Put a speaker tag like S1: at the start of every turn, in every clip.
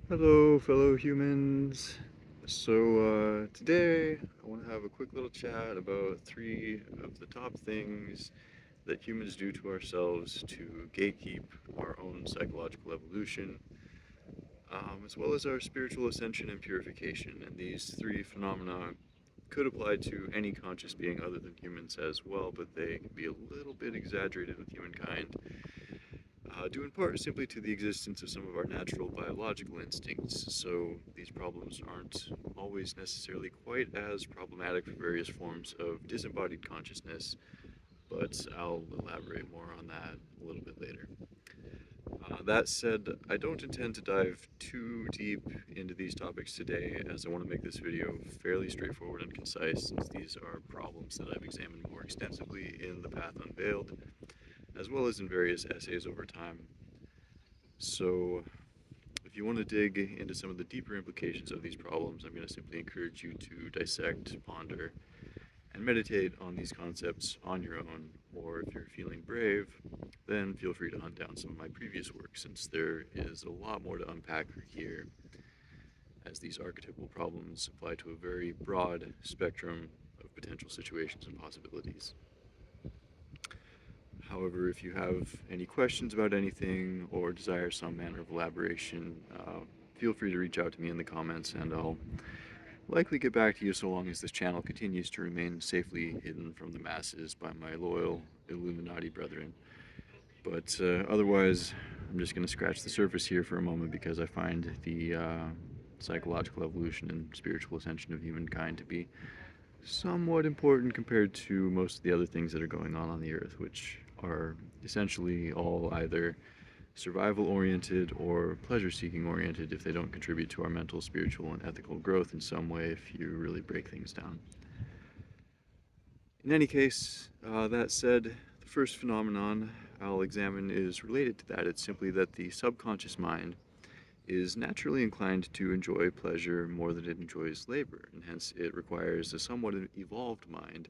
S1: Hello, fellow humans. Today I want to have a quick little chat about three of the top things that humans do to ourselves to gatekeep our own psychological evolution, as well as our spiritual ascension and purification. And these three phenomena could apply to any conscious being other than humans as well, but they can be a little bit exaggerated with humankind, due in part simply to the existence of some of our natural biological instincts. So these problems aren't always necessarily quite as problematic for various forms of disembodied consciousness, but I'll elaborate more on that a little bit later. That said, I don't intend to dive too deep into these topics today, as I want to make this video fairly straightforward and concise, since these are problems that I've examined more extensively in The Path Unveiled, as well as in various essays over time. So, if you want to dig into some of the deeper implications of these problems, I'm going to simply encourage you to dissect, ponder, and meditate on these concepts on your own. Or if you're feeling brave, then feel free to hunt down some of my previous work, since there is a lot more to unpack here, as these archetypal problems apply to a very broad spectrum of potential situations and possibilities. However, if you have any questions about anything or desire some manner of elaboration, feel free to reach out to me in the comments and I'll likely get back to you, so long as this channel continues to remain safely hidden from the masses by my loyal Illuminati brethren. But otherwise, I'm just going to scratch the surface here for a moment, because I find the psychological evolution and spiritual ascension of humankind to be somewhat important compared to most of the other things that are going on the earth, which are essentially all either survival oriented or pleasure seeking oriented, if they don't contribute to our mental, spiritual, and ethical growth in some way, if you really break things down. In any case, that said, the first phenomenon I'll examine is related to that. It's simply that the subconscious mind is naturally inclined to enjoy pleasure more than it enjoys labor, and hence it requires a somewhat evolved mind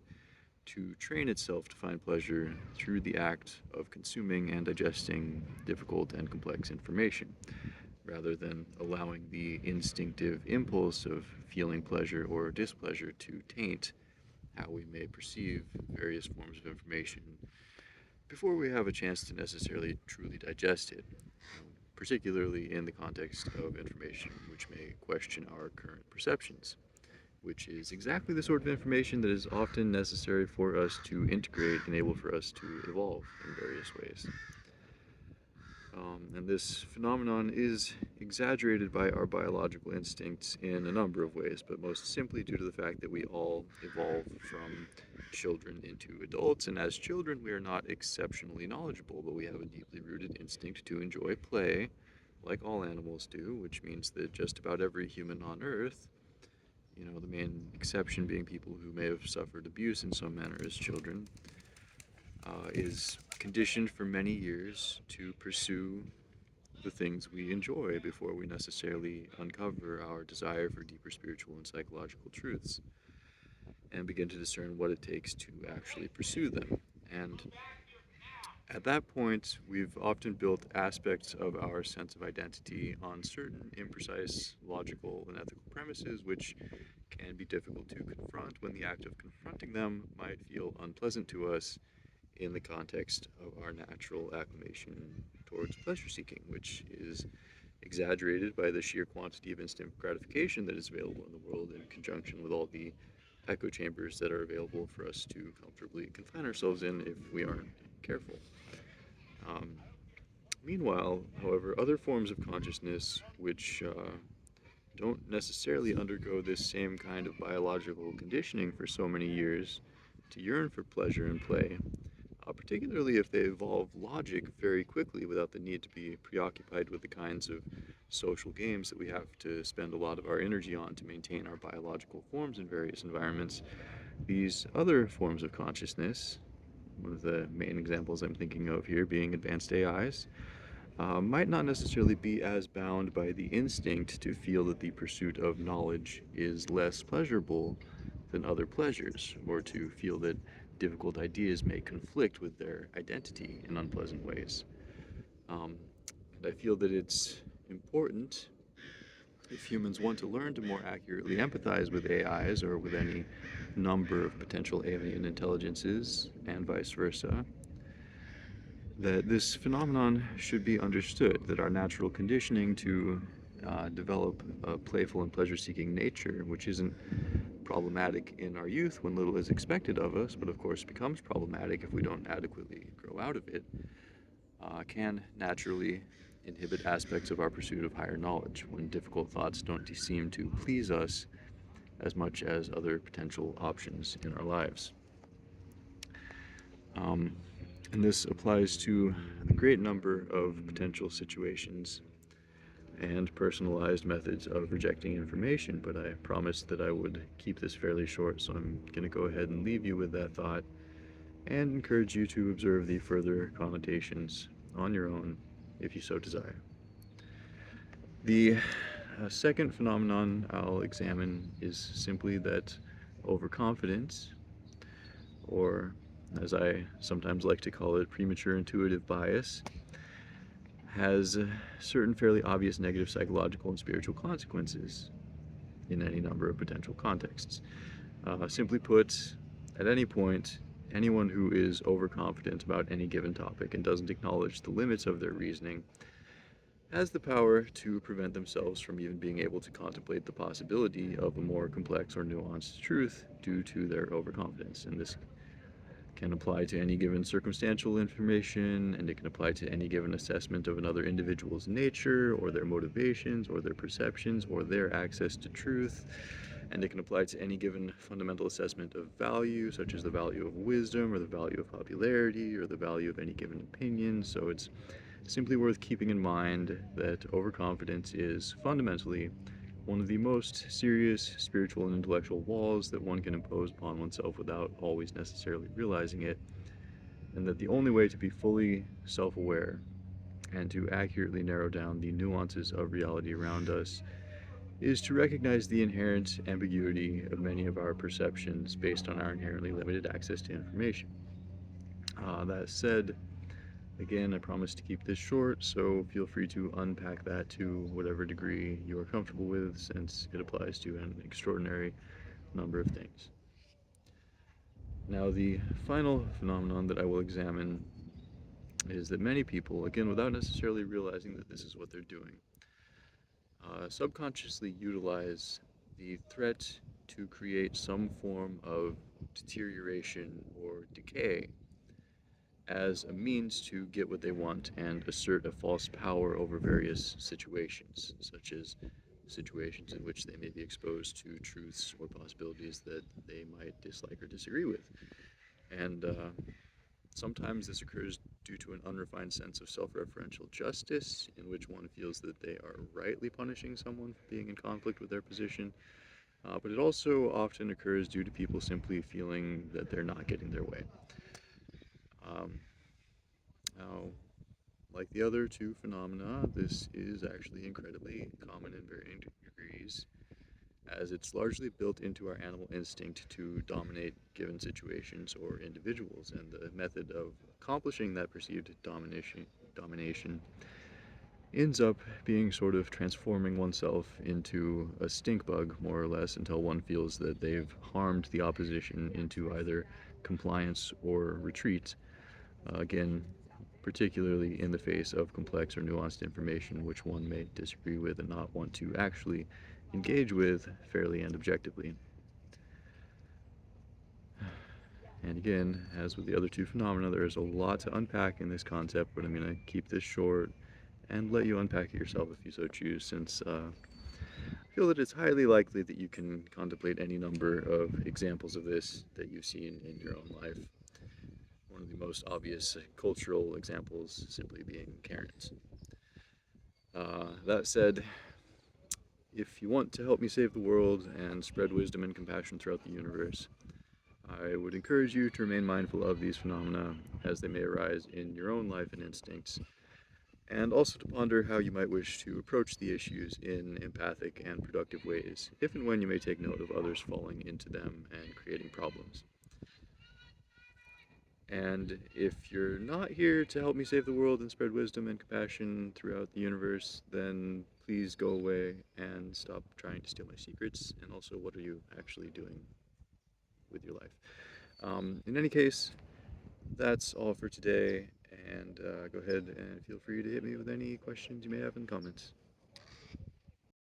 S1: to train itself to find pleasure through the act of consuming and digesting difficult and complex information, rather than allowing the instinctive impulse of feeling pleasure or displeasure to taint how we may perceive various forms of information before we have a chance to necessarily truly digest it, particularly in the context of information which may question our current perceptions, which is exactly the sort of information that is often necessary for us to integrate, enable for us to evolve in various ways. And this phenomenon is exaggerated by our biological instincts in a number of ways, but most simply due to the fact that we all evolve from children into adults, and as children we are not exceptionally knowledgeable, but we have a deeply rooted instinct to enjoy play, like all animals do, which means that just about every human on Earth, the main exception being people who may have suffered abuse in some manner as children, is conditioned for many years to pursue the things we enjoy before we necessarily uncover our desire for deeper spiritual and psychological truths and begin to discern what it takes to actually pursue them. And at that point, we've often built aspects of our sense of identity on certain imprecise logical and ethical premises, which can be difficult to confront when the act of confronting them might feel unpleasant to us in the context of our natural acclimation towards pleasure seeking, which is exaggerated by the sheer quantity of instant gratification that is available in the world, in conjunction with all the echo chambers that are available for us to comfortably confine ourselves in if we aren't careful. Um, Meanwhile, however, other forms of consciousness which don't necessarily undergo this same kind of biological conditioning for so many years to yearn for pleasure and play, particularly if they evolve logic very quickly without the need to be preoccupied with the kinds of social games that we have to spend a lot of our energy on to maintain our biological forms in various environments. These other forms of consciousness, one of the main examples I'm thinking of here being advanced AIs, might not necessarily be as bound by the instinct to feel that the pursuit of knowledge is less pleasurable than other pleasures, or to feel that difficult ideas may conflict with their identity in unpleasant ways. And I feel that it's important If humans want to learn to more accurately empathize with AIs or with any number of potential alien intelligences, and vice versa, that this phenomenon should be understood, that our natural conditioning to develop a playful and pleasure-seeking nature, which isn't problematic in our youth when little is expected of us, but of course becomes problematic if we don't adequately grow out of it, can naturally inhibit aspects of our pursuit of higher knowledge when difficult thoughts don't seem to please us as much as other potential options in our lives. And this applies to a great number of potential situations and personalized methods of rejecting information, but I promised that I would keep this fairly short, so I'm going to go ahead and leave you with that thought and encourage you to observe the further connotations on your own if you so desire. The second phenomenon I'll examine is simply that overconfidence, or as I sometimes like to call it, premature intuitive bias, has certain fairly obvious negative psychological and spiritual consequences in any number of potential contexts. Simply put, at any point, anyone who is overconfident about any given topic and doesn't acknowledge the limits of their reasoning has the power to prevent themselves from even being able to contemplate the possibility of a more complex or nuanced truth due to their overconfidence. And this can apply to any given circumstantial information, and it can apply to any given assessment of another individual's nature, or their motivations, or their perceptions, or their access to truth. And it can apply to any given fundamental assessment of value, such as the value of wisdom, or the value of popularity, or the value of any given opinion. So it's simply worth keeping in mind that overconfidence is fundamentally one of the most serious spiritual and intellectual walls that one can impose upon oneself without always necessarily realizing it, and that the only way to be fully self-aware and to accurately narrow down the nuances of reality around us is to recognize the inherent ambiguity of many of our perceptions based on our inherently limited access to information. That said, again, I promise to keep this short, so feel free to unpack that to whatever degree you are comfortable with, since it applies to an extraordinary number of things. Now, the final phenomenon that I will examine is that many people, again, without necessarily realizing that this is what they're doing, subconsciously utilize the threat to create some form of deterioration or decay as a means to get what they want and assert a false power over various situations, such as situations in which they may be exposed to truths or possibilities that they might dislike or disagree with. And sometimes this occurs due to an unrefined sense of self-referential justice, in which one feels that they are rightly punishing someone for being in conflict with their position. But it also often occurs due to people simply feeling that they're not getting their way. Now, like the other two phenomena, this is actually incredibly common in varying degrees, as it's largely built into our animal instinct to dominate given situations or individuals, and the method of accomplishing that perceived domination ends up being sort of transforming oneself into a stink bug, more or less, until one feels that they've harmed the opposition into either compliance or retreat. Again, particularly in the face of complex or nuanced information which one may disagree with and not want to actually engage with fairly and objectively. And again, as with the other two phenomena, there is a lot to unpack in this concept, but I'm going to keep this short and let you unpack it yourself if you so choose, since I feel that it's highly likely that you can contemplate any number of examples of this that you've seen in your own life. One of the most obvious cultural examples simply being Karens. That said, if you want to help me save the world and spread wisdom and compassion throughout the universe, I would encourage you to remain mindful of these phenomena as they may arise in your own life and instincts, and also to ponder how you might wish to approach the issues in empathic and productive ways, if and when you may take note of others falling into them and creating problems. And if you're not here to help me save the world and spread wisdom and compassion throughout the universe, then please go away and stop trying to steal my secrets? And also, what are you actually doing with your life? In any case, that's all for today. And go ahead and feel free to hit me with any questions you may have in the comments.